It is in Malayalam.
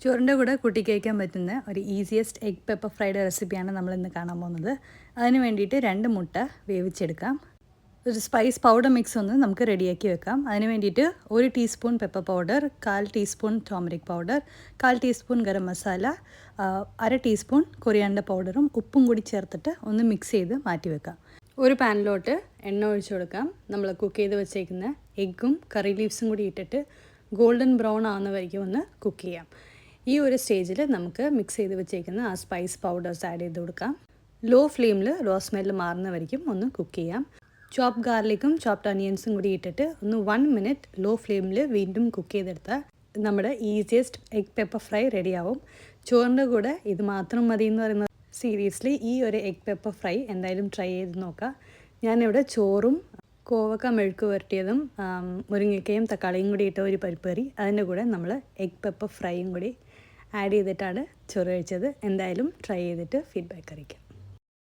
ചോറിൻ്റെ കൂടെ കൂട്ടി കഴിക്കാൻ പറ്റുന്ന ഒരു ഈസിയസ്റ്റ് എഗ് പെപ്പർ ഫ്രൈഡ് റെസിപ്പിയാണ് നമ്മളിന്ന് കാണാൻ പോകുന്നത്. അതിന് വേണ്ടിയിട്ട് 2 മുട്ട വേവിച്ചെടുക്കാം. ഒരു സ്പൈസ് പൗഡർ മിക്സ് ഒന്ന് നമുക്ക് റെഡിയാക്കി വെക്കാം. അതിന് വേണ്ടിയിട്ട് 1 teaspoon pepper powder, 1/4 teaspoon turmeric powder, 1/4 teaspoon garam masala, 1/2 teaspoon coriander പൗഡറും ഉപ്പും കൂടി ചേർത്തിട്ട് ഒന്ന് മിക്സ് ചെയ്ത് മാറ്റി വെക്കാം. ഒരു പാനിലോട്ട് എണ്ണ ഒഴിച്ചു കൊടുക്കാം. നമ്മൾ കുക്ക് ചെയ്ത് വെച്ചേക്കുന്ന എഗ്ഗും കറി ലീവ്സും കൂടി ഇട്ടിട്ട് ഗോൾഡൻ ബ്രൗൺ ആവുന്ന വരയ്ക്കും ഒന്ന് കുക്ക് ചെയ്യാം. ഈ ഒരു സ്റ്റേജിൽ നമുക്ക് മിക്സ് ചെയ്ത് വെച്ചേക്കുന്ന ആ സ്പൈസ് പൗഡേഴ്സ് ആഡ് ചെയ്ത് കൊടുക്കാം. ലോ ഫ്ലെയിമിൽ റോ സ്മെല്ല് മാറുന്ന വരയ്ക്കും ഒന്ന് കുക്ക് ചെയ്യാം. ചോപ്പ് ഗാർലിക്കും ചോപ്ഡ് ഒനിയൻസും കൂടി ഇട്ടിട്ട് ഒന്ന് 1 മിനിറ്റ് ലോ ഫ്ലെയിമിൽ വീണ്ടും കുക്ക് ചെയ്തെടുത്താൽ നമ്മുടെ ഈസിയസ്റ്റ് എഗ് പെപ്പർ ഫ്രൈ റെഡിയാവും. ചോറിൻ്റെ കൂടെ ഇത് മാത്രം മതി എന്ന് പറയുന്നത് സീരിയസ്ലി ഈ ഒരു എഗ് പെപ്പർ ഫ്രൈ എന്തായാലും ട്രൈ ചെയ്ത് നോക്കാം. ഞാനിവിടെ ചോറും കോവക്ക മെഴുക്ക് പുരട്ടിയതും മുരിങ്ങയ്ക്കയും തക്കാളിയും കൂടി ഇട്ട ഒരു പരിപ്പ് കറി, അതിൻ്റെ കൂടെ നമ്മൾ എഗ് പെപ്പർ ഫ്രൈയും കൂടി ആഡ് ചെയ്തിട്ടാണ് ചോറ് കഴിച്ചത്. എന്തായാലും ട്രൈ ചെയ്തിട്ട് ഫീഡ്ബാക്ക് അറിയിക്കാം.